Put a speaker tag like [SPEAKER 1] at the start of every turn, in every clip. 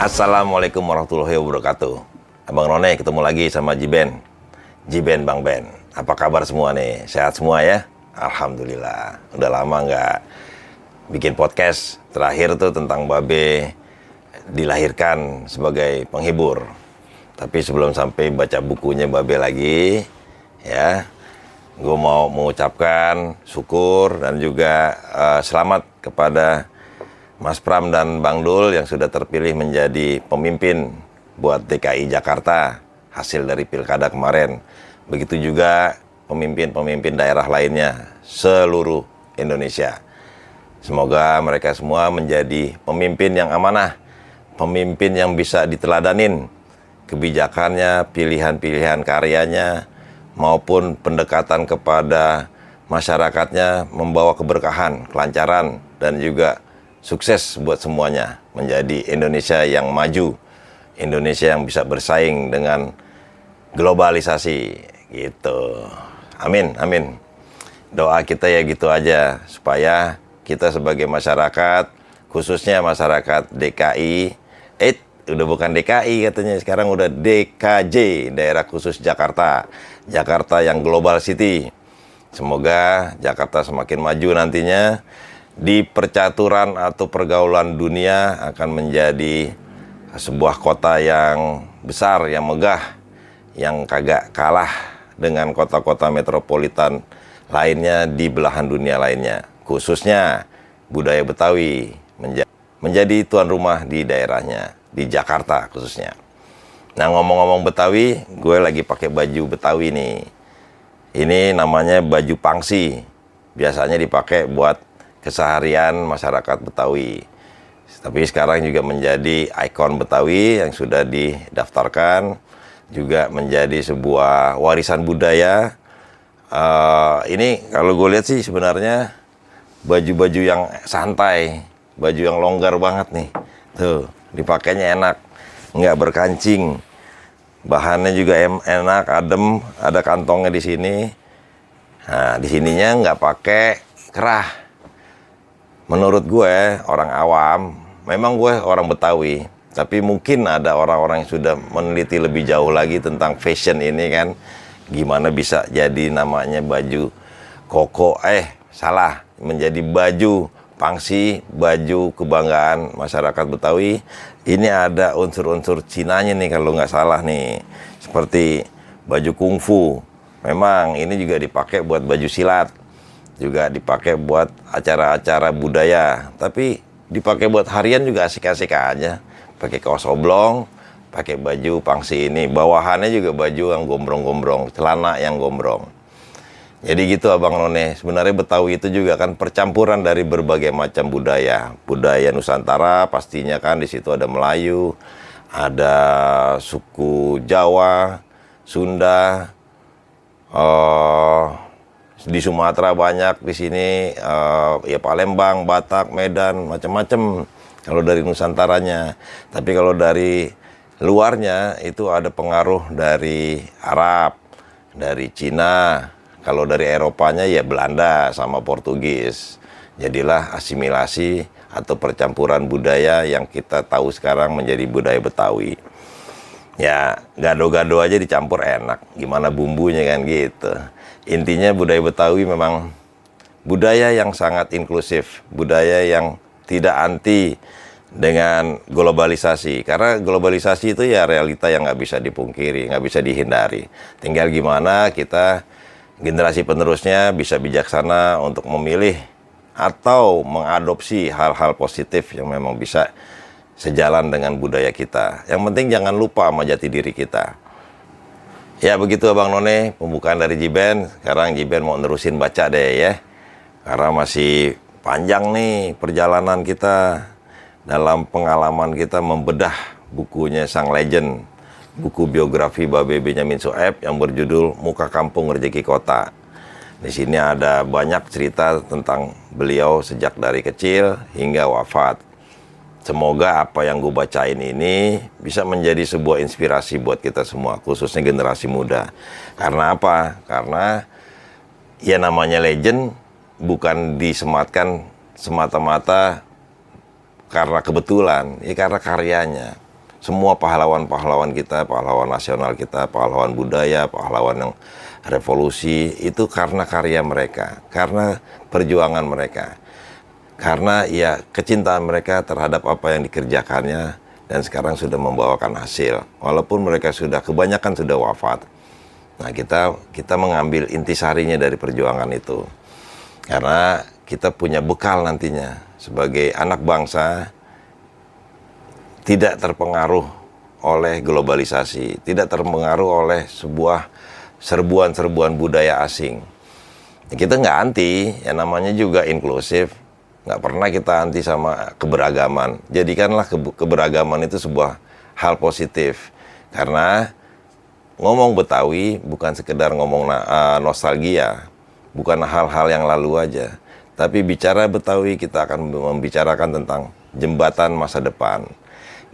[SPEAKER 1] Assalamualaikum warahmatullahi wabarakatuh. Abang None ketemu lagi sama Jiben. Jiben Bang Ben. Apa kabar semua nih? Sehat semua ya? Alhamdulillah. Udah lama nggak bikin podcast. Terakhir tuh tentang Babe dilahirkan sebagai penghibur. Tapi sebelum sampai baca bukunya Babe lagi, ya, gue mau mengucapkan syukur dan juga selamat kepada Mas Pram dan Bang Dul yang sudah terpilih menjadi pemimpin buat DKI Jakarta hasil dari pilkada kemarin. Begitu juga pemimpin-pemimpin daerah lainnya seluruh Indonesia. Semoga mereka semua menjadi pemimpin yang amanah, pemimpin yang bisa diteladanin kebijakannya, pilihan-pilihan karyanya, maupun pendekatan kepada masyarakatnya membawa keberkahan, kelancaran, dan juga sukses buat semuanya, menjadi Indonesia yang maju, Indonesia yang bisa bersaing dengan globalisasi, gitu. Amin, amin. Doa kita ya gitu aja, supaya kita sebagai masyarakat, khususnya masyarakat DKI, udah bukan DKI katanya, sekarang udah DKJ, Daerah Khusus Jakarta, Jakarta yang Global City. Semoga Jakarta semakin maju nantinya, di percaturan atau pergaulan dunia akan menjadi sebuah kota yang besar, yang megah, yang kagak kalah dengan kota-kota metropolitan lainnya di belahan dunia lainnya. Khususnya budaya Betawi menjadi tuan rumah di daerahnya, di Jakarta khususnya. Nah, ngomong-ngomong Betawi, gue lagi pakai baju Betawi nih. Ini namanya baju pangsi. Biasanya dipakai buat keseharian masyarakat Betawi. Tapi sekarang juga menjadi ikon Betawi yang sudah didaftarkan, juga menjadi sebuah warisan budaya. Ini kalau gue lihat sih sebenarnya baju-baju yang santai, baju yang longgar banget nih. Tuh, dipakainya enak, nggak berkancing. Bahannya juga enak, adem, ada kantongnya di sini. Nah, di sininya nggak pakai kerah. Menurut gue, orang awam, memang gue orang Betawi, tapi mungkin ada orang-orang yang sudah meneliti lebih jauh lagi tentang fashion ini kan. Gimana bisa jadi namanya baju koko, menjadi baju pangsi, baju kebanggaan masyarakat Betawi. Ini ada unsur-unsur Cinanya nih kalau nggak salah nih. Seperti baju kungfu, memang ini juga dipakai buat baju silat. Juga dipakai buat acara-acara budaya, tapi dipakai buat harian juga asik-asik aja. Pakai kaos oblong, pakai baju pangsi ini, bawahannya juga baju yang gombrong-gombrong, celana yang gombrong. Jadi gitu Abang None, sebenarnya Betawi itu juga kan percampuran dari berbagai macam budaya. Budaya Nusantara pastinya kan, di situ ada Melayu, ada suku Jawa, Sunda, di Sumatera banyak, di sini ya Palembang, Batak, Medan, macam-macam kalau dari Nusantaranya. Tapi kalau dari luarnya itu ada pengaruh dari Arab, dari Cina. Kalau dari Eropanya ya Belanda sama Portugis. Jadilah asimilasi atau percampuran budaya yang kita tahu sekarang menjadi budaya Betawi. Ya gado-gado aja dicampur enak, gimana bumbunya kan gitu. Intinya budaya Betawi memang budaya yang sangat inklusif, budaya yang tidak anti dengan globalisasi. Karena globalisasi itu ya realita yang nggak bisa dipungkiri, nggak bisa dihindari. Tinggal gimana kita generasi penerusnya bisa bijaksana untuk memilih atau mengadopsi hal-hal positif yang memang bisa sejalan dengan budaya kita. Yang penting jangan lupa sama jati diri kita. Ya begitu Abang None, pembukaan dari Jiben. Sekarang Jiben mau nerusin baca deh ya. Karena masih panjang nih perjalanan kita dalam pengalaman kita membedah bukunya sang legend. Buku biografi Babe Benyamin Sueb yang berjudul Muka Kampung Rezeki Kota. Di sini ada banyak cerita tentang beliau sejak dari kecil hingga wafat. Semoga apa yang gue bacain ini bisa menjadi sebuah inspirasi buat kita semua, khususnya generasi muda. Karena apa? Karena ya namanya legend bukan disematkan semata-mata karena kebetulan, ya karena karyanya. Semua pahlawan-pahlawan kita, pahlawan nasional kita, pahlawan budaya, pahlawan yang revolusi, itu karena karya mereka, karena perjuangan mereka, karena ya kecintaan mereka terhadap apa yang dikerjakannya, dan sekarang sudah membawakan hasil. Walaupun mereka sudah kebanyakan sudah wafat. Nah, kita mengambil intisarinya dari perjuangan itu. Karena kita punya bekal nantinya sebagai anak bangsa, tidak terpengaruh oleh globalisasi, tidak terpengaruh oleh sebuah serbuan-serbuan budaya asing. Kita nggak anti, yang namanya juga inklusif. Nggak pernah kita anti sama keberagaman. Jadikanlah keberagaman itu sebuah hal positif. Karena ngomong Betawi bukan sekedar ngomong nostalgia, bukan hal-hal yang lalu aja. Tapi bicara Betawi, kita akan membicarakan tentang jembatan masa depan.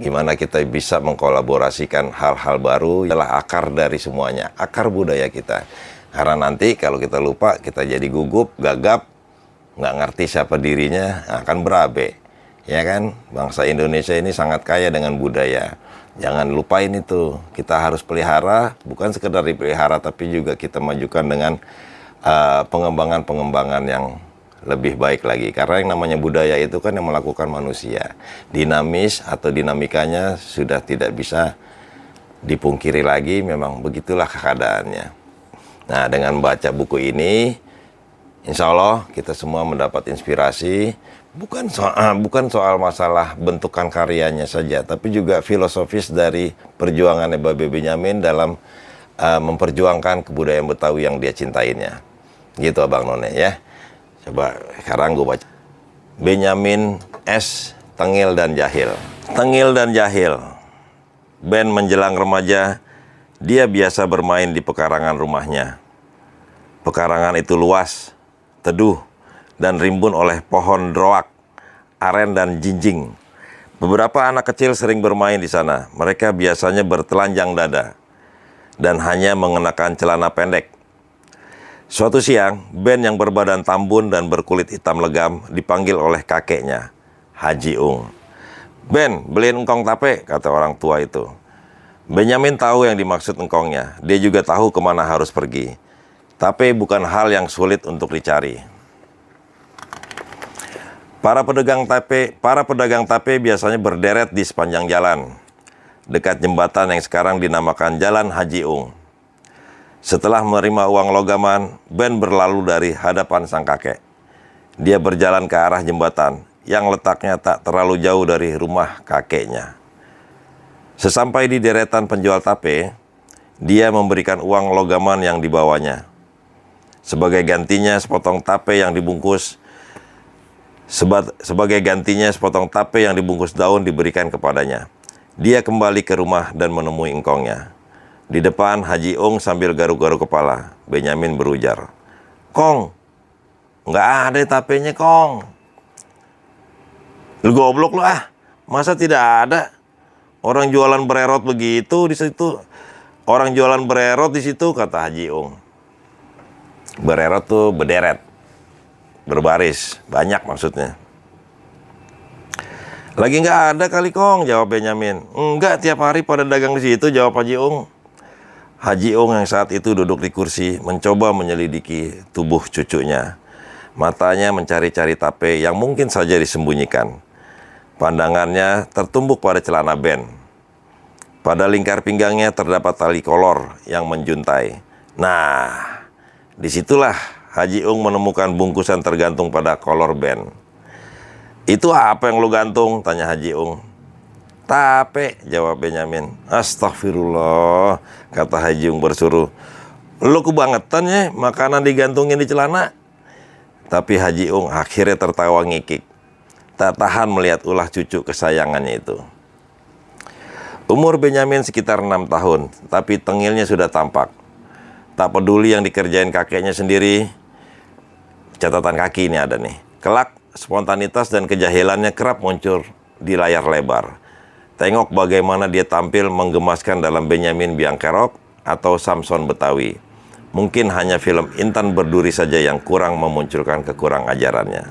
[SPEAKER 1] Gimana kita bisa mengkolaborasikan hal-hal baru, adalah akar dari semuanya, akar budaya kita. Karena nanti kalau kita lupa, kita jadi gugup, gagap, nggak ngerti siapa dirinya, akan berabe. Ya kan, bangsa Indonesia ini sangat kaya dengan budaya. Jangan lupain itu, kita harus pelihara, bukan sekedar dipelihara, tapi juga kita majukan dengan pengembangan-pengembangan yang lebih baik lagi. Karena yang namanya budaya itu kan yang melakukan manusia. Dinamis atau dinamikanya sudah tidak bisa dipungkiri lagi, memang begitulah keadaannya. Nah, dengan baca buku ini, insya Allah kita semua mendapat inspirasi, bukan soal masalah bentukan karyanya saja, tapi juga filosofis dari perjuangan Babe Benyamin dalam memperjuangkan kebudayaan Betawi yang dia cintainya. Gitu Abang None ya. Coba sekarang gue baca. Benyamin S. Tengil dan Jahil. Tengil dan Jahil. Ben menjelang remaja, dia biasa bermain di pekarangan rumahnya. Pekarangan itu luas, teduh, dan rimbun oleh pohon droak, aren, dan jinjing. Beberapa anak kecil sering bermain di sana. Mereka biasanya bertelanjang dada dan hanya mengenakan celana pendek. Suatu siang, Ben yang berbadan tambun dan berkulit hitam legam dipanggil oleh kakeknya, Haji Ung. Ben, beliin engkong tape, kata orang tua itu. Benyamin tahu yang dimaksud engkongnya. Dia juga tahu kemana harus pergi. Tape bukan hal yang sulit untuk dicari. Para pedagang tape biasanya berderet di sepanjang jalan, dekat jembatan yang sekarang dinamakan Jalan Haji Ung. Setelah menerima uang logaman, Ben berlalu dari hadapan sang kakek. Dia berjalan ke arah jembatan yang letaknya tak terlalu jauh dari rumah kakeknya. Sesampai di deretan penjual tape, dia memberikan uang logaman yang dibawanya. Sebagai gantinya sepotong tape yang dibungkus daun diberikan kepadanya. Dia kembali ke rumah dan menemui engkongnya. Di depan Haji Ung sambil garuk-garuk kepala, Benyamin berujar, "Kong, nggak ada tapenya, Kong." "Lu goblok lu ah, masa tidak ada? Orang jualan bererot begitu di situ. Orang jualan bererot di situ," kata Haji Ung. Bererot tuh berderet, berbaris, banyak maksudnya. "Lagi nggak ada kali, Kong," jawab Benyamin. "Enggak, tiap hari pada dagang di situ," jawab Haji Ung. Haji Ung yang saat itu duduk di kursi mencoba menyelidiki tubuh cucunya. Matanya mencari-cari tape yang mungkin saja disembunyikan. Pandangannya tertumbuk pada celana Ben. Pada lingkar pinggangnya terdapat tali kolor yang menjuntai. Nah, disitulah Haji Ung menemukan bungkusan tergantung pada kolor Ben. "Itu apa yang lu gantung?" tanya Haji Ung. "Tape," jawab Benyamin. "Astagfirullah," kata Haji Ung bersuruh. "Lu kebangetan ya makanan digantungin di celana." Tapi Haji Ung akhirnya tertawa ngikik. Tak tahan melihat ulah cucu kesayangannya itu. Umur Benyamin sekitar 6 tahun, tapi tengilnya sudah tampak. Tak peduli yang dikerjain kakeknya sendiri. Catatan kaki ini ada nih. Kelak, spontanitas dan kejahilannya kerap muncul di layar lebar. Tengok bagaimana dia tampil menggemaskan dalam Benyamin Biang Kerok atau Samson Betawi. Mungkin hanya film Intan Berduri saja yang kurang memunculkan kekurang ajarannya.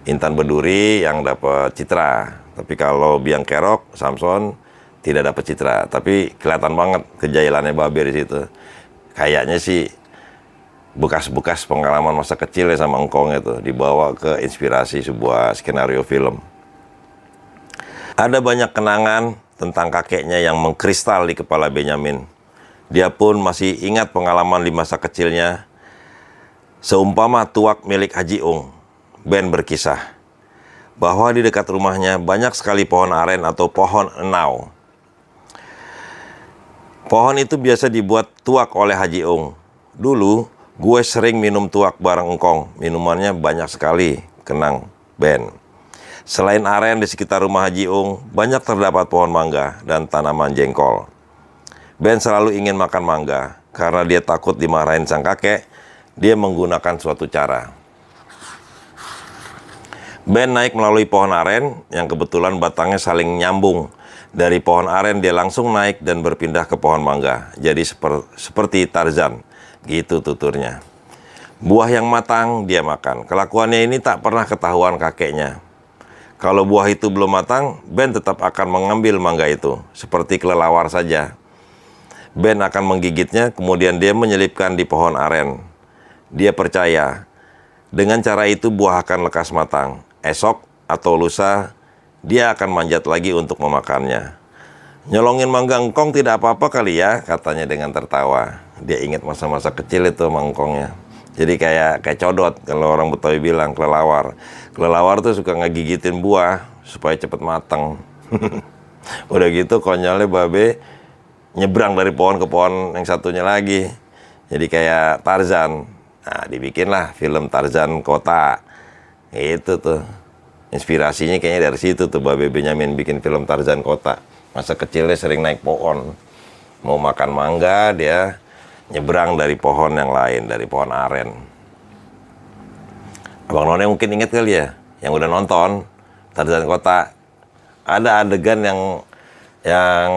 [SPEAKER 1] Intan Berduri yang dapat citra, tapi kalau Biang Kerok, Samson tidak dapat citra, tapi kelihatan banget kejailannya Babe di situ. Kayaknya sih bekas-bekas pengalaman masa kecilnya sama engkong itu dibawa ke inspirasi sebuah skenario film. Ada banyak kenangan tentang kakeknya yang mengkristal di kepala Benyamin. Dia pun masih ingat pengalaman di masa kecilnya. Seumpama tuak milik Haji Ung, Ben berkisah bahwa di dekat rumahnya banyak sekali pohon aren atau pohon enau. Pohon itu biasa dibuat tuak oleh Haji Ung. Dulu, gue sering minum tuak bareng engkong. Minumannya banyak sekali, kenang Ben. Selain aren di sekitar rumah Haji Ung, banyak terdapat pohon mangga dan tanaman jengkol. Ben selalu ingin makan mangga. Karena dia takut dimarahin sang kakek, dia menggunakan suatu cara. Ben naik melalui pohon aren yang kebetulan batangnya saling nyambung. Dari pohon aren dia langsung naik dan berpindah ke pohon mangga. Jadi seperti Tarzan, gitu tuturnya. Buah yang matang dia makan. Kelakuannya ini tak pernah ketahuan kakeknya. Kalau buah itu belum matang, Ben tetap akan mengambil mangga itu, seperti kelelawar saja. Ben akan menggigitnya, kemudian dia menyelipkan di pohon aren. Dia percaya, dengan cara itu buah akan lekas matang. Esok atau lusa, dia akan manjat lagi untuk memakannya. Nyolongin mangga engkong tidak apa-apa kali ya, katanya dengan tertawa. Dia ingat masa-masa kecil itu sama engkongnya. Jadi kayak codot, kalau orang Betawi bilang kelelawar. Kelelawar tuh suka ngegigitin buah supaya cepet matang. Udah gitu konyolnya Babe nyebrang dari pohon ke pohon yang satunya lagi. Jadi kayak Tarzan. Nah, dibikinlah film Tarzan Kota. Itu tuh. Inspirasinya kayaknya dari situ tuh Babe Benyamin bikin film Tarzan Kota. Masa kecilnya sering naik pohon. Mau makan mangga, dia nyebrang dari pohon yang lain, dari pohon aren. Abang None mungkin inget kali ya, yang udah nonton Tarzan Kota. Ada adegan yang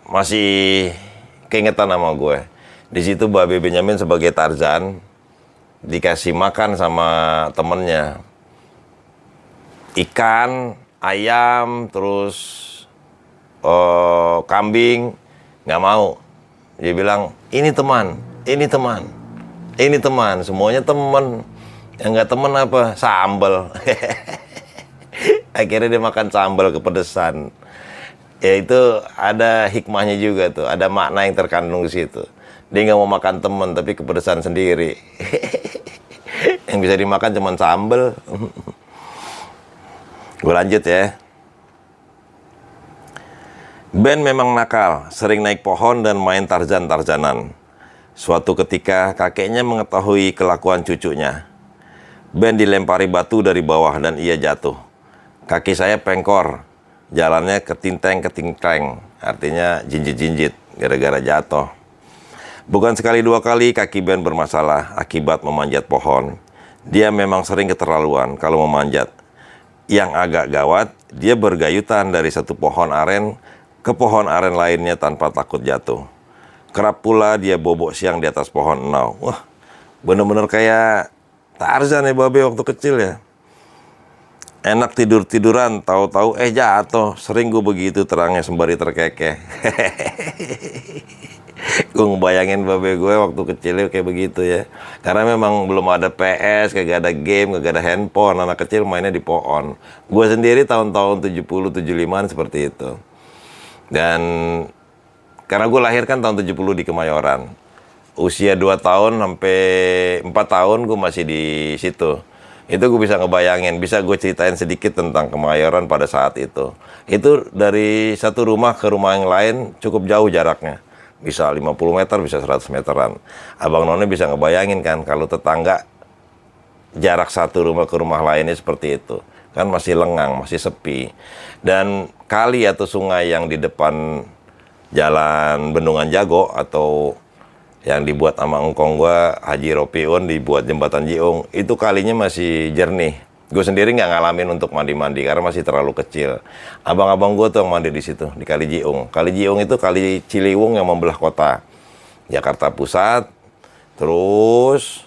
[SPEAKER 1] masih keingetan sama gue. Di situ Babe Benyamin sebagai Tarzan dikasih makan sama temennya. Ikan, ayam, terus kambing, nggak mau. Dia bilang, ini teman, ini teman, ini teman, semuanya teman. Yang nggak teman apa? Sambal. Akhirnya dia makan sambal kepedesan. Ya itu ada hikmahnya juga tuh, ada makna yang terkandung di situ. Dia nggak mau makan teman, tapi kepedesan sendiri. Yang bisa dimakan cuma sambal. Gue lanjut ya. Ben memang nakal, sering naik pohon dan main Tarzan-Tarzanan. Suatu ketika kakeknya mengetahui kelakuan cucunya. Ben dilempari batu dari bawah dan ia jatuh. Kaki saya pengkor, jalannya ketinteng-ketingkleng, artinya jinjit-jinjit gara-gara jatuh. Bukan sekali dua kali kaki Ben bermasalah akibat memanjat pohon. Dia memang sering keterlaluan kalau memanjat. Yang agak gawat, dia bergayutan dari satu pohon aren ke pohon aren lainnya tanpa takut jatuh. Kerap pula dia bobok siang di atas pohon enau. Wah, bener-bener kayak Tarzan ya Babe waktu kecil ya. Enak tidur-tiduran, tahu-tahu jatuh. Sering gue begitu terangnya sembari terkekeh. Gue ngebayangin Babe gue waktu kecilnya kayak begitu ya. Karena memang belum ada PS, kagak ada game, kagak ada handphone. Anak kecil mainnya di pohon. Gue sendiri tahun-tahun 70-75an seperti itu. Dan karena gue lahir kan tahun 70 di Kemayoran. Usia 2 tahun sampai 4 tahun gue masih di situ. Itu gue bisa ngebayangin, bisa gue ceritain sedikit tentang Kemayoran pada saat itu. Itu dari satu rumah ke rumah yang lain cukup jauh jaraknya. Bisa 50 meter, bisa 100 meteran. Abang None bisa ngebayangin kan kalau tetangga jarak satu rumah ke rumah lainnya seperti itu. Kan masih lengang, masih sepi. Dan kali atau sungai yang di depan jalan Bendungan Jago atau yang dibuat sama engkong gua Haji Ropiun, dibuat jembatan Jiung, itu kalinya masih jernih. Gue sendiri nggak ngalamin untuk mandi-mandi karena masih terlalu kecil. Abang-abang gue tuh yang mandi di situ, di Kali Jiung. Kali Jiung itu Kali Ciliwung yang membelah kota Jakarta Pusat. Terus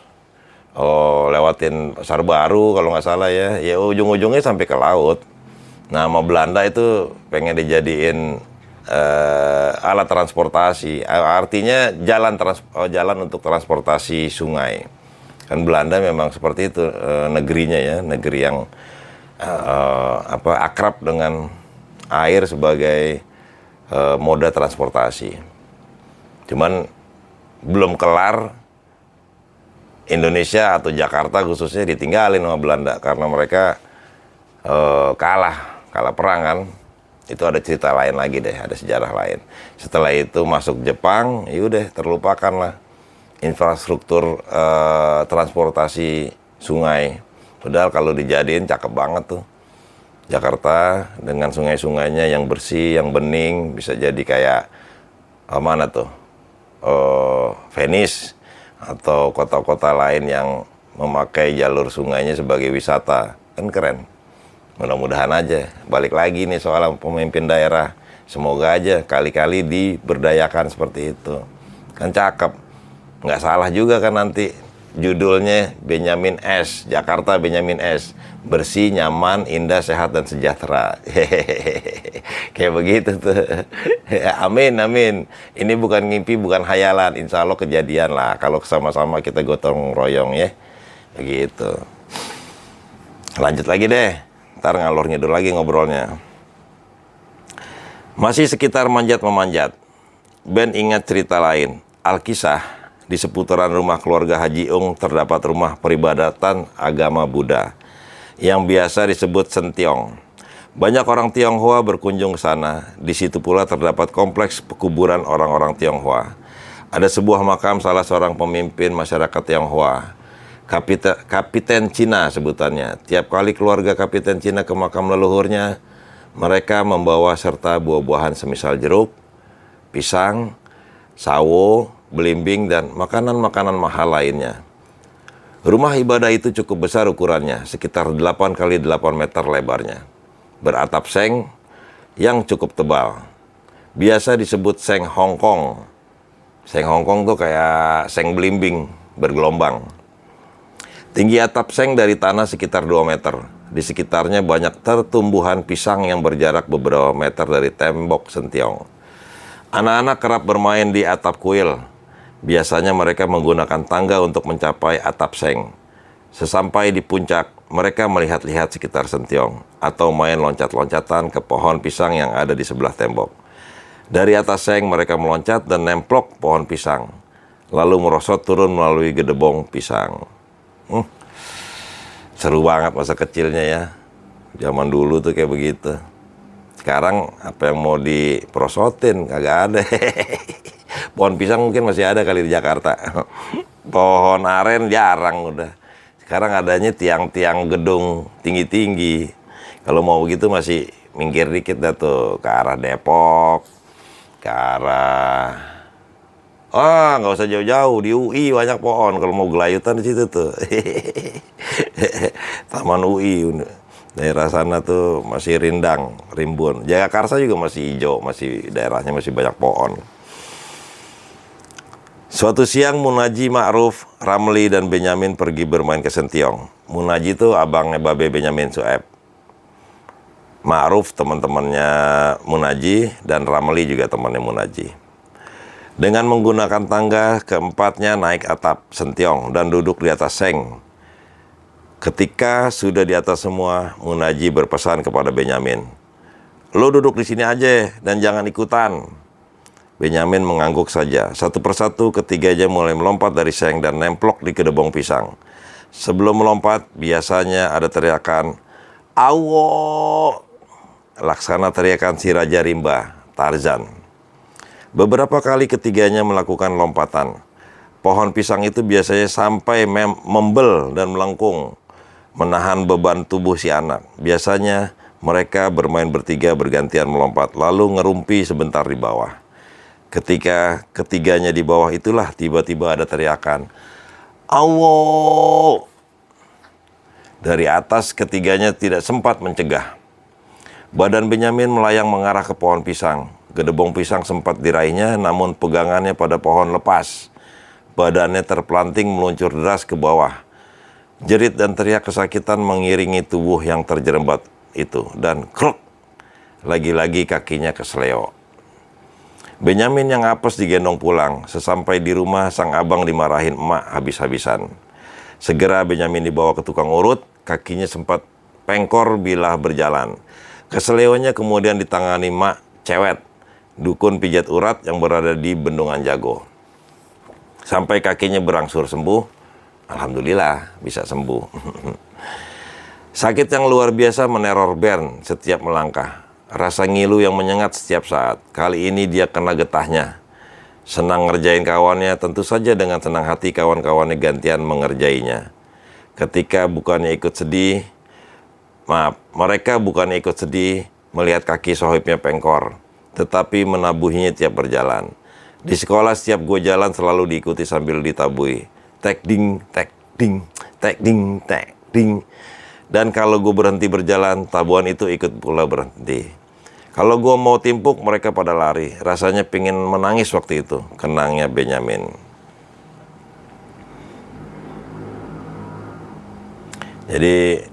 [SPEAKER 1] lewatin Pasar Baru kalau nggak salah ya. Ya ujung-ujungnya sampai ke laut. Nah, sama Belanda itu pengen dijadiin alat transportasi, artinya jalan untuk transportasi sungai. Kan Belanda memang seperti itu, negerinya ya, negeri yang akrab dengan air sebagai moda transportasi. Cuman belum kelar Indonesia atau Jakarta khususnya ditinggalin sama Belanda karena mereka kalah perang kan. Itu ada cerita lain lagi deh, ada sejarah lain. Setelah itu masuk Jepang, yaudah terlupakan lah infrastruktur transportasi sungai. Padahal kalau dijadiin cakep banget tuh. Jakarta dengan sungai-sungainya yang bersih, yang bening, bisa jadi kayak mana tuh? Venice atau kota-kota lain yang memakai jalur sungainya sebagai wisata. Kan keren. Mudah-mudahan aja. Balik lagi nih soal pemimpin daerah. Semoga aja kali-kali diberdayakan seperti itu. Kan cakep. Nggak salah juga kan nanti judulnya Benyamin S. Jakarta Benyamin S. Bersih, nyaman, indah, sehat, dan sejahtera. Kayak begitu tuh. Amin, amin. Ini bukan ngimpi, bukan hayalan. Insya Allah kejadian lah. Kalau sama-sama kita gotong royong ya. Begitu. Lanjut lagi deh. Ntar ngalor ngidul lagi ngobrolnya. Masih sekitar manjat-memanjat. Ben ingat cerita lain. Alkisah, di seputaran rumah keluarga Haji Ung terdapat rumah peribadatan agama Buddha yang biasa disebut Sentiong. Banyak orang Tionghoa berkunjung ke sana. Di situ pula terdapat kompleks pekuburan orang-orang Tionghoa. Ada sebuah makam salah seorang pemimpin masyarakat Tionghoa. Kapiten Cina sebutannya. Tiap kali keluarga Kapiten Cina ke makam leluhurnya, mereka membawa serta buah-buahan semisal jeruk, pisang, sawo, belimbing, dan makanan-makanan mahal lainnya. Rumah ibadah itu cukup besar ukurannya, sekitar 8 kali 8 meter lebarnya. Beratap seng yang cukup tebal. Biasa disebut seng Hongkong. Seng Hongkong tuh kayak seng belimbing, bergelombang. Tinggi atap seng dari tanah sekitar 2 meter. Di sekitarnya banyak tertumbuhan pisang yang berjarak beberapa meter dari tembok Sentiong. Anak-anak kerap bermain di atap kuil. Biasanya mereka menggunakan tangga untuk mencapai atap seng. Sesampai di puncak, mereka melihat-lihat sekitar Sentiong atau main loncat-loncatan ke pohon pisang yang ada di sebelah tembok. Dari atas seng mereka meloncat dan nemplok pohon pisang, lalu merosot turun melalui gedebong pisang. Seru banget masa kecilnya ya. Zaman dulu tuh kayak begitu. Sekarang apa yang mau diprosotin? Kagak ada. Pohon pisang mungkin masih ada kali di Jakarta. Pohon aren jarang udah. Sekarang adanya tiang-tiang gedung tinggi-tinggi. Kalau mau begitu masih minggir dikit dah tuh ke arah Depok, ke arah nggak usah jauh-jauh, di UI banyak pohon kalau mau gelayutan di situ tuh. Taman UI, daerah sana tuh masih rindang, rimbun. Jagakarsa juga masih hijau, masih daerahnya masih banyak pohon. Suatu siang Munaji, Ma'ruf, Ramli, dan Benyamin pergi bermain ke Sentiong. Munaji itu abangnya Babe Benyamin Sueb. Ma'ruf teman-temannya Munaji, dan Ramli juga temannya Munaji. Dengan menggunakan tangga, keempatnya naik atap Sentiong dan duduk di atas seng. Ketika sudah di atas semua, Munaji berpesan kepada Benyamin, "Lo duduk di sini aja dan jangan ikutan." Benyamin mengangguk saja. Satu persatu ketiganya mulai melompat dari seng dan nemplok di gedebong pisang. Sebelum melompat, biasanya ada teriakan, "Awo!" Laksana teriakan si Raja Rimba, Tarzan. Beberapa kali ketiganya melakukan lompatan. Pohon pisang itu biasanya sampai membel dan melengkung, menahan beban tubuh si anak. Biasanya mereka bermain bertiga bergantian melompat, lalu ngerumpi sebentar di bawah. Ketika ketiganya di bawah itulah tiba-tiba ada teriakan, "Awo!" Dari atas ketiganya tidak sempat mencegah. Badan Benyamin melayang mengarah ke pohon pisang. Gedebong pisang sempat diraihnya, namun pegangannya pada pohon lepas. Badannya terpelanting meluncur deras ke bawah. Jerit dan teriak kesakitan mengiringi tubuh yang terjerembat itu. Dan kruk, lagi-lagi kakinya kesleo. Benyamin yang apes digendong pulang. Sesampai di rumah, sang abang dimarahin emak habis-habisan. Segera Benyamin dibawa ke tukang urut, kakinya sempat pengkor bila berjalan. Keselionya kemudian ditangani mak Cewet, dukun pijat urat yang berada di Bendungan Jago. Sampai kakinya berangsur sembuh, alhamdulillah bisa sembuh. Sakit yang luar biasa meneror Bern setiap melangkah. Rasa ngilu yang menyengat setiap saat. Kali ini dia kena getahnya. Senang ngerjain kawannya, tentu saja dengan senang hati kawan-kawannya gantian mengerjainya. Mereka bukannya ikut sedih melihat kaki sohibnya pengkor, tetapi menabuhinya tiap berjalan. Di sekolah setiap gue jalan selalu diikuti sambil ditabui. Tek ding, tek ding, tek ding, tek ding. Dan kalau gue berhenti berjalan, tabuhan itu ikut pula berhenti. Kalau gue mau timpuk, mereka pada lari. Rasanya pingin menangis waktu itu, kenangnya Benyamin. Jadi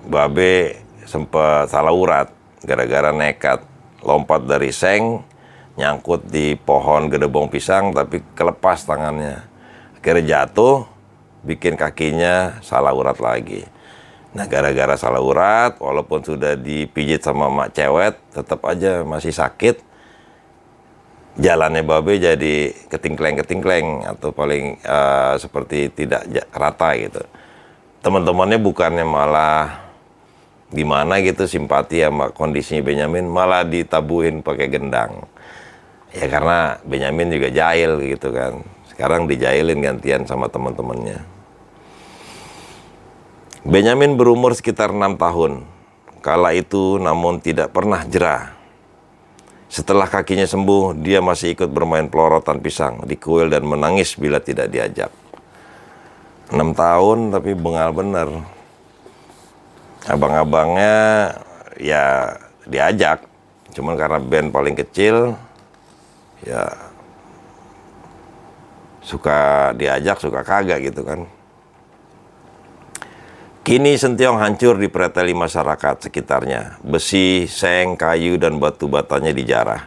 [SPEAKER 1] Babe sempat salah urat gara-gara nekat lompat dari seng, nyangkut di pohon gedebong pisang tapi kelepas tangannya. Akhirnya jatuh, bikin kakinya salah urat lagi. Nah, gara-gara salah urat, walaupun sudah dipijit sama mak Cewet, tetap aja masih sakit. Jalannya Babe jadi ketingkleng-ketingkleng atau paling seperti tidak rata gitu. Teman-temannya bukannya malah gimana gitu simpati sama kondisinya Benyamin, malah ditabuhin pakai gendang. Ya karena Benyamin juga jahil gitu kan. Sekarang dijailin gantian sama teman-temannya. Benyamin berumur sekitar 6 tahun. Kala itu namun tidak pernah jera. Setelah kakinya sembuh, dia masih ikut bermain pelorotan pisang di kuil dan menangis bila tidak diajak. 6 tahun tapi bengal bener. Abang-abangnya ya diajak, cuman karena band paling kecil, ya suka diajak, suka kagak gitu kan. Kini Sentiong hancur dipreteli masyarakat sekitarnya. Besi, seng, kayu, dan batu batanya dijarah.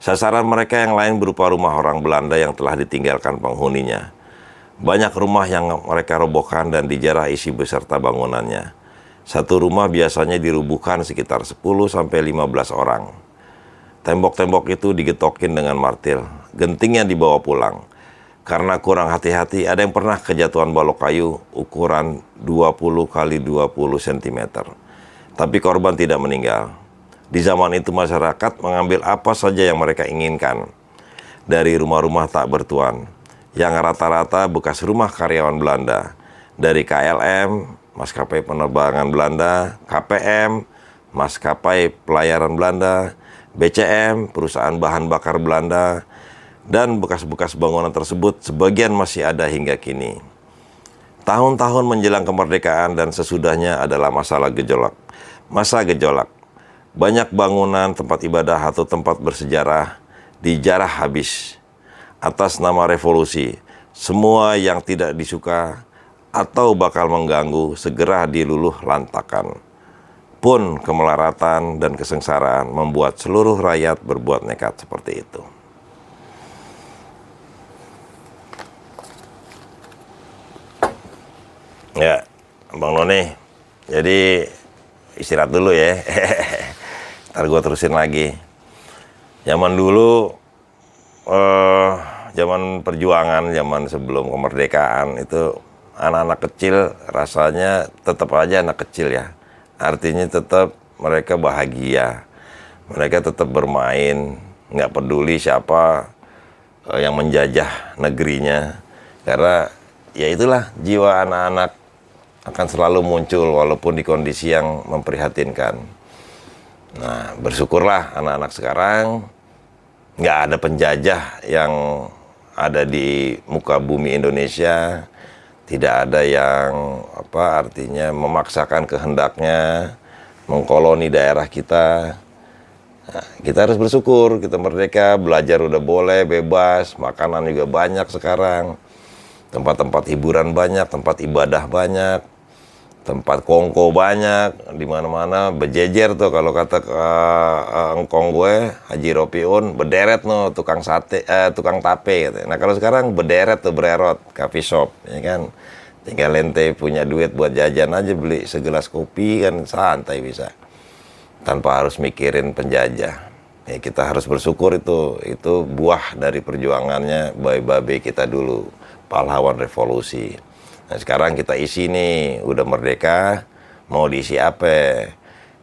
[SPEAKER 1] Sasaran mereka yang lain berupa rumah orang Belanda yang telah ditinggalkan penghuninya. Banyak rumah yang mereka robohkan dan dijarah isi beserta bangunannya. Satu rumah biasanya dirubuhkan sekitar 10-15 orang. Tembok-tembok itu digetokin dengan martil. Gentingnya dibawa pulang. Karena kurang hati-hati, ada yang pernah kejatuhan balok kayu ukuran 20 kali 20 cm. Tapi korban tidak meninggal. Di zaman itu masyarakat mengambil apa saja yang mereka inginkan. Dari rumah-rumah tak bertuan, yang rata-rata bekas rumah karyawan Belanda. Dari KLM, maskapai penerbangan Belanda, KPM, maskapai pelayaran Belanda, BCM, perusahaan bahan bakar Belanda, dan bekas-bekas bangunan tersebut sebagian masih ada hingga kini. Tahun-tahun menjelang kemerdekaan dan sesudahnya adalah masa gejolak. Banyak bangunan, tempat ibadah atau tempat bersejarah dijarah habis atas nama revolusi. Semua yang tidak disuka atau bakal mengganggu segera diluluh lantakan. Pun kemelaratan dan kesengsaraan membuat seluruh rakyat berbuat nekat seperti itu. Ya, Bang Noni, jadi istirahat dulu ya. Ntar gue terusin lagi. Zaman dulu, zaman perjuangan, zaman sebelum kemerdekaan itu anak-anak kecil rasanya tetap aja anak kecil ya. Artinya tetap mereka bahagia, mereka tetap bermain, nggak peduli siapa yang menjajah negerinya. Karena ya itulah jiwa anak-anak akan selalu muncul walaupun di kondisi yang memprihatinkan. Nah, bersyukurlah anak-anak sekarang nggak ada penjajah yang ada di muka bumi Indonesia, tidak ada yang artinya memaksakan kehendaknya mengkoloni daerah kita. Nah, kita harus bersyukur, kita merdeka, belajar udah boleh, bebas, makanan juga banyak sekarang, tempat-tempat hiburan banyak, tempat ibadah banyak. tempat kongko banyak di mana-mana, berjejer tuh kalau kata engkong gue Haji Ropiun, berderet no tukang sate, tukang tape gitu. Nah kalau sekarang berderet tuh bererot coffee shop, ya kan, tinggal ente punya duit buat jajan aja, beli segelas kopi kan santai bisa, tanpa harus mikirin penjajah. Ya, kita harus bersyukur itu buah dari perjuangannya babe-babe kita dulu, pahlawan revolusi. Nah sekarang kita isi nih, udah merdeka, mau diisi apa?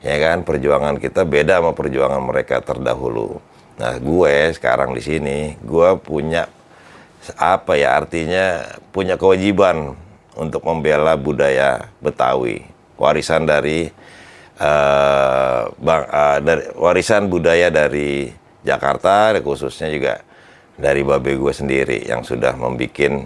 [SPEAKER 1] Ya kan, perjuangan kita beda sama perjuangan mereka terdahulu. Nah gue sekarang di sini, gue punya apa ya, artinya punya kewajiban untuk membela budaya Betawi, warisan dari warisan budaya dari Jakarta, khususnya juga dari babe gue sendiri yang sudah membuat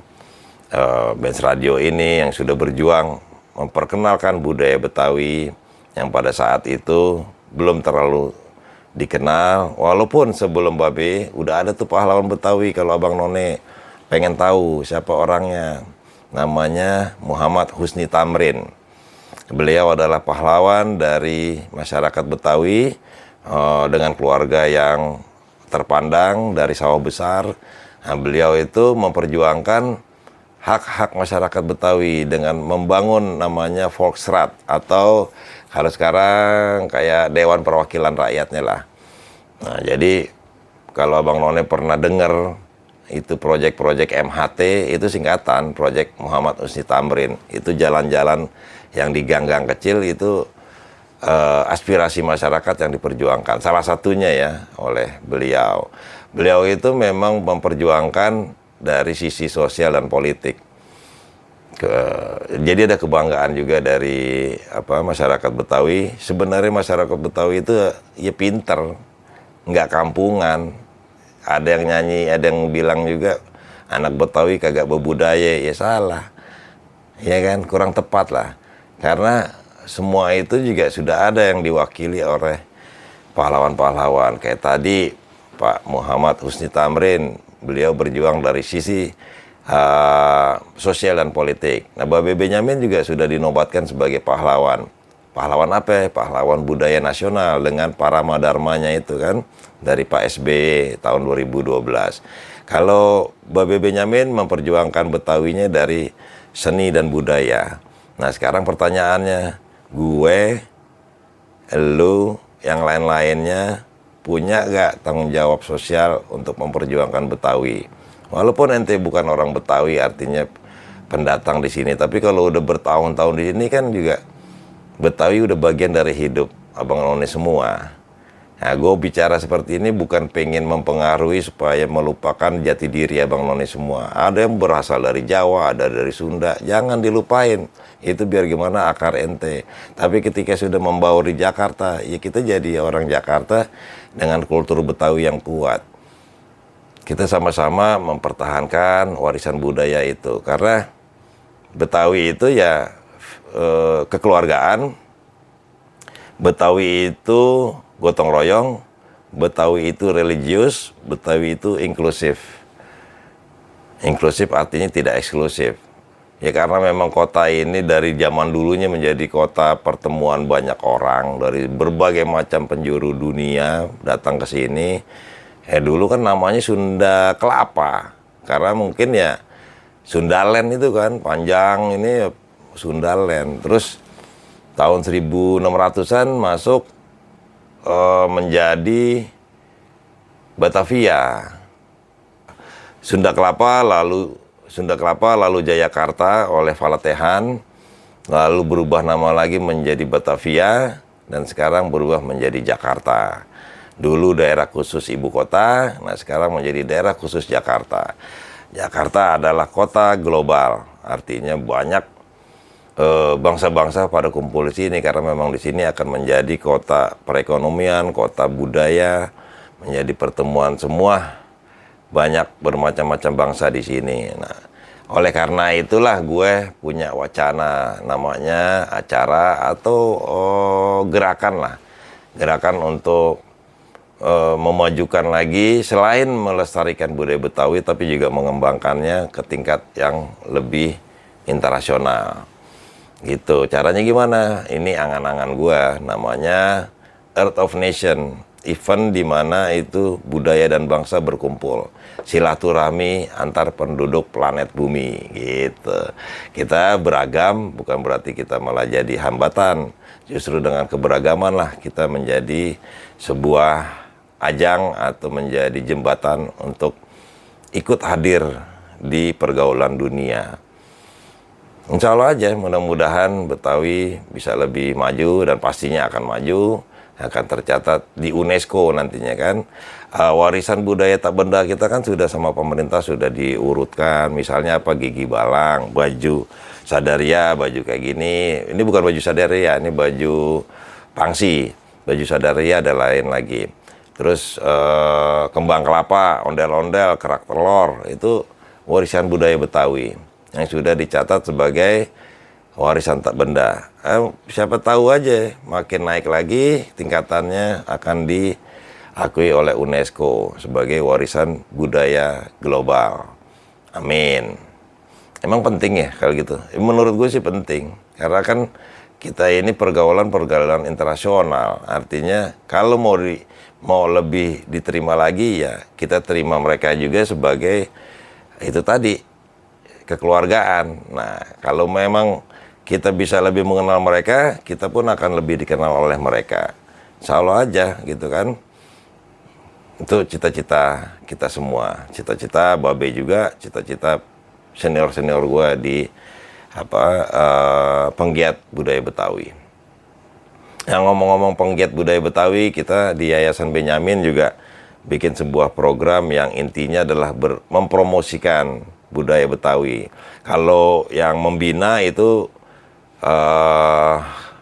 [SPEAKER 1] Benz Radio ini, yang sudah berjuang memperkenalkan budaya Betawi yang pada saat itu belum terlalu dikenal. Walaupun sebelum babe udah ada tuh pahlawan Betawi, kalau Abang None pengen tahu siapa orangnya, namanya Muhammad Husni Tamrin. Beliau adalah pahlawan dari masyarakat Betawi dengan keluarga yang terpandang dari sawah besar. Nah, beliau itu memperjuangkan hak-hak masyarakat Betawi dengan membangun namanya Volksrat, atau kalau sekarang kayak Dewan Perwakilan Rakyatnya lah. Nah, jadi kalau Abang None pernah dengar itu proyek-proyek MHT, itu singkatan proyek Muhammad Husni Tamrin. Itu jalan-jalan yang di gang-gang kecil itu aspirasi masyarakat yang diperjuangkan. Salah satunya ya oleh beliau. Beliau itu memang memperjuangkan dari sisi sosial dan politik. Jadi ada kebanggaan juga dari masyarakat Betawi. Sebenarnya masyarakat Betawi itu ya pinter, nggak kampungan. Ada yang nyanyi, ada yang bilang juga anak Betawi kagak berbudaya, ya salah. Ya kan, kurang tepat lah. Karena semua itu juga sudah ada yang diwakili oleh pahlawan-pahlawan. Kayak tadi Pak Muhammad Husni Tamrin, beliau berjuang dari sisi sosial dan politik. Nah, Babe Benyamin juga sudah dinobatkan sebagai pahlawan. Pahlawan apa? Pahlawan budaya nasional dengan Parama Dharmanya itu kan, dari Pak SBY tahun 2012. Kalau Babe Benyamin memperjuangkan Betawinya dari seni dan budaya. Nah, sekarang pertanyaannya, gue, elu, yang lain-lainnya punya gak tanggung jawab sosial untuk memperjuangkan Betawi? Walaupun ente bukan orang Betawi, artinya pendatang di sini, tapi kalau udah bertahun-tahun di sini kan juga Betawi udah bagian dari hidup Abang None semua. Nah, gue bicara seperti ini bukan pengen mempengaruhi supaya melupakan jati diri Abang None semua. Ada yang berasal dari Jawa, ada dari Sunda, jangan dilupain. Itu biar gimana akar ente. Tapi ketika sudah membaur di Jakarta, ya kita jadi orang Jakarta dengan kultur Betawi yang kuat. Kita sama-sama mempertahankan warisan budaya itu. Karena Betawi itu ya kekeluargaan, Betawi itu gotong royong, Betawi itu religius, Betawi itu inklusif. Inklusif artinya tidak eksklusif. Ya karena memang kota ini dari zaman dulunya menjadi kota pertemuan banyak orang dari berbagai macam penjuru dunia datang ke sini. Dulu kan namanya Sunda Kelapa. Karena mungkin ya Sundaland itu kan panjang ini ya Sundaland. Terus tahun 1600-an masuk menjadi Batavia. Sunda Kelapa lalu Jayakarta oleh Valatehan, lalu berubah nama lagi menjadi Batavia, dan sekarang berubah menjadi Jakarta. Dulu daerah khusus ibu kota, nah sekarang menjadi daerah khusus Jakarta. Jakarta adalah kota global, artinya banyak bangsa-bangsa pada kumpul di sini karena memang di sini akan menjadi kota perekonomian, kota budaya, menjadi pertemuan semua banyak bermacam-macam bangsa di sini. Nah, oleh karena itulah gue punya wacana namanya acara atau gerakan lah, gerakan untuk memajukan lagi selain melestarikan budaya Betawi tapi juga mengembangkannya ke tingkat yang lebih internasional. Gitu. Caranya gimana? Ini angan-angan gua, namanya Earth of Nation. Event di mana itu budaya dan bangsa berkumpul. Silaturahmi antar penduduk planet bumi gitu. Kita beragam bukan berarti kita malah jadi hambatan. Justru dengan keberagaman lah kita menjadi sebuah ajang atau menjadi jembatan untuk ikut hadir di pergaulan dunia. Insya Allah aja, mudah-mudahan Betawi bisa lebih maju dan pastinya akan maju, akan tercatat di UNESCO nantinya kan. Warisan budaya tak benda kita kan sudah sama pemerintah sudah diurutkan, misalnya apa gigi balang, baju sadaria, baju kayak gini. Ini bukan baju sadaria, ini baju pangsi. Baju sadaria ada lain lagi. Terus kembang kelapa, ondel-ondel, kerak telur, itu warisan budaya Betawi yang sudah dicatat sebagai warisan tak benda. Siapa tahu aja makin naik lagi tingkatannya akan diakui oleh UNESCO sebagai warisan budaya global. Amin. Emang penting ya kalau gitu? Menurut gue sih penting. Karena kan kita ini pergaulan internasional. Artinya kalau mau lebih diterima lagi ya kita terima mereka juga sebagai itu tadi, kekeluargaan. Nah, kalau memang kita bisa lebih mengenal mereka, kita pun akan lebih dikenal oleh mereka. Insya Allah aja, gitu kan. Itu cita-cita kita semua. Cita-cita Babe juga, cita-cita senior-senior gue di penggiat budaya Betawi. Yang ngomong-ngomong penggiat budaya Betawi, kita di Yayasan Benyamin juga bikin sebuah program yang intinya adalah mempromosikan budaya Betawi. Kalau yang membina itu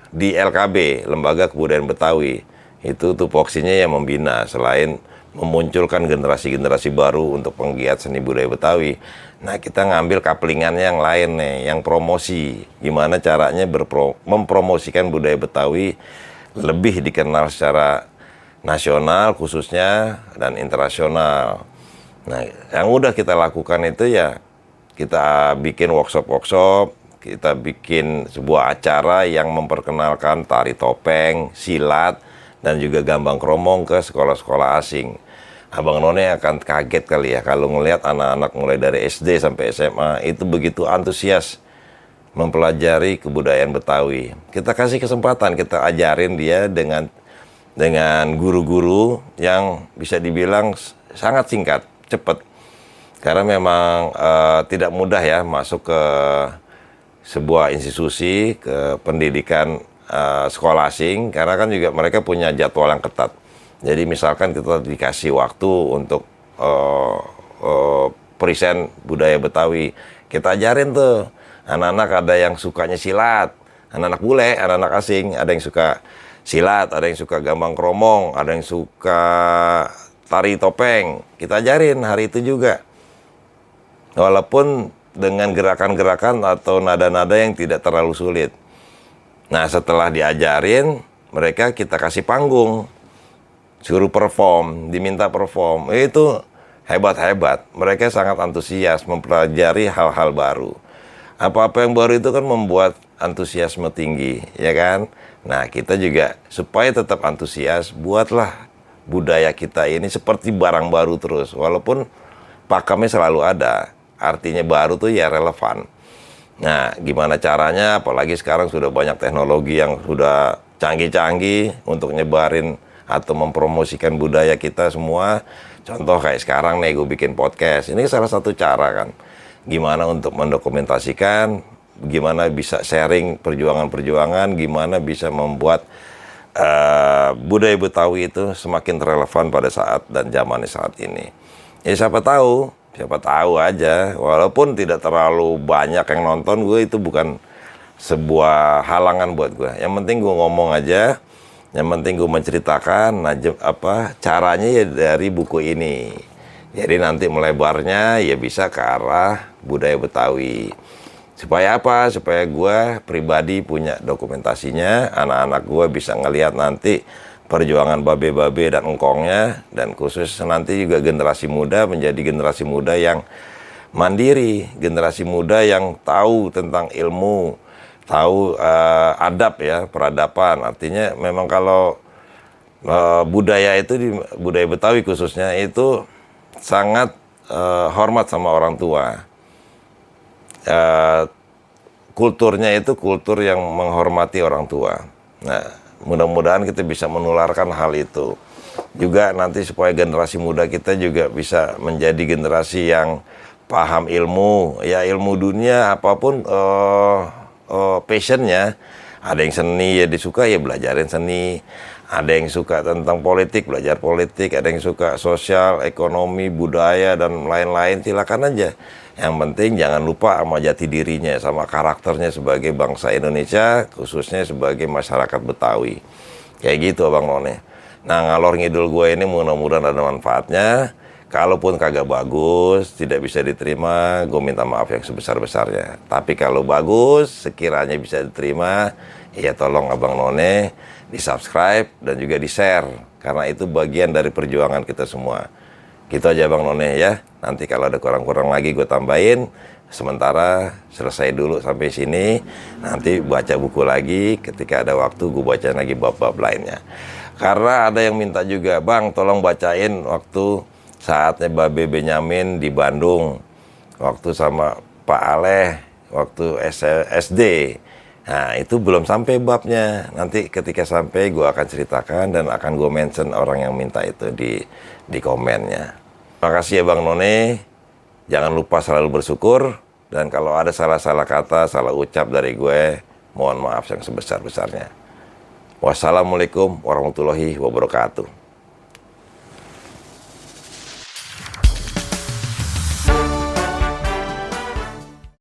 [SPEAKER 1] di LKB, Lembaga Kebudayaan Betawi. Itu tupoksinya yang membina, selain memunculkan generasi-generasi baru untuk penggiat seni budaya Betawi. Nah, kita ngambil kaplingannya yang lain nih, yang promosi. Gimana caranya mempromosikan budaya Betawi lebih dikenal secara nasional khususnya dan internasional. Nah, yang udah kita lakukan itu ya kita bikin workshop, kita bikin sebuah acara yang memperkenalkan tari topeng, silat, dan juga gambang kromong ke sekolah-sekolah asing. Abang None akan kaget kali ya kalau ngelihat anak-anak mulai dari SD sampai SMA itu begitu antusias mempelajari kebudayaan Betawi. Kita kasih kesempatan, kita ajarin dia dengan guru-guru yang bisa dibilang sangat singkat, cepat. Karena memang tidak mudah ya masuk ke sebuah institusi, ke pendidikan sekolah asing, karena kan juga mereka punya jadwal yang ketat. Jadi misalkan kita dikasih waktu untuk present budaya Betawi, kita ajarin tuh. Anak-anak ada yang sukanya silat, anak-anak bule, anak-anak asing, ada yang suka silat, ada yang suka gambang kromong, ada yang suka tari topeng. Kita ajarin hari itu juga. Walaupun dengan gerakan-gerakan atau nada-nada yang tidak terlalu sulit. Nah, setelah diajarin, mereka kita kasih panggung. Suruh perform, diminta perform. Itu hebat-hebat. Mereka sangat antusias mempelajari hal-hal baru. Apa-apa yang baru itu kan membuat antusiasme tinggi, ya kan? Nah, kita juga supaya tetap antusias, buatlah budaya kita ini seperti barang baru terus. Walaupun pakemnya selalu ada. Artinya baru tuh ya relevan. Nah, gimana caranya? Apalagi sekarang sudah banyak teknologi yang sudah canggih-canggih untuk nyebarin atau mempromosikan budaya kita semua. Contoh kayak sekarang nih, gue bikin podcast. Ini salah satu cara kan. Gimana untuk mendokumentasikan, gimana bisa sharing perjuangan-perjuangan, gimana bisa membuat budaya Betawi itu semakin relevan pada saat dan zamannya saat ini. Ya siapa tahu aja, walaupun tidak terlalu banyak yang nonton, gue itu bukan sebuah halangan buat gue. Yang penting gue ngomong aja, yang penting gue menceritakan caranya ya dari buku ini. Jadi nanti melebarnya ya bisa ke arah budaya Betawi. Supaya apa? Supaya gue pribadi punya dokumentasinya, anak-anak gue bisa ngelihat nanti perjuangan babe-babe dan engkongnya, dan khusus nanti juga generasi muda menjadi generasi muda yang mandiri, generasi muda yang tahu tentang ilmu, tahu adab ya, peradaban. Artinya memang kalau budaya itu di budaya Betawi khususnya itu sangat hormat sama orang tua. Kulturnya itu kultur yang menghormati orang tua. Nah, mudah-mudahan kita bisa menularkan hal itu. Juga nanti supaya generasi muda kita juga bisa menjadi generasi yang paham ilmu, ya ilmu dunia apapun passionnya. Ada yang seni ya disuka ya belajarin seni. Ada yang suka tentang politik, belajar politik. Ada yang suka sosial, ekonomi, budaya, dan lain-lain. Silakan aja. Yang penting jangan lupa sama jati dirinya, sama karakternya sebagai bangsa Indonesia, khususnya sebagai masyarakat Betawi. Kayak gitu Abang None. Nah, ngalor ngidul gue ini mudah-mudahan ada manfaatnya. Kalaupun kagak bagus, tidak bisa diterima, gue minta maaf yang sebesar-besarnya. Tapi kalau bagus, sekiranya bisa diterima, ya tolong Abang None di-subscribe dan juga di-share. Karena itu bagian dari perjuangan kita semua. Gitu aja Bang None ya. Nanti kalau ada kurang-kurang lagi gue tambahin. Sementara selesai dulu sampai sini. Nanti baca buku lagi. Ketika ada waktu gue baca lagi bab-bab lainnya. Karena ada yang minta juga, Bang tolong bacain waktu saatnya Babe Benyamin di Bandung. Waktu sama Pak Aleh. Waktu SD. Nah itu belum sampai babnya. Nanti ketika sampai gue akan ceritakan dan akan gue mention orang yang minta itu di komennya. Terima kasih ya Bang None. Jangan lupa selalu bersyukur. Dan kalau ada salah-salah kata, salah ucap dari gue, mohon maaf yang sebesar-besarnya. Wassalamualaikum warahmatullahi wabarakatuh.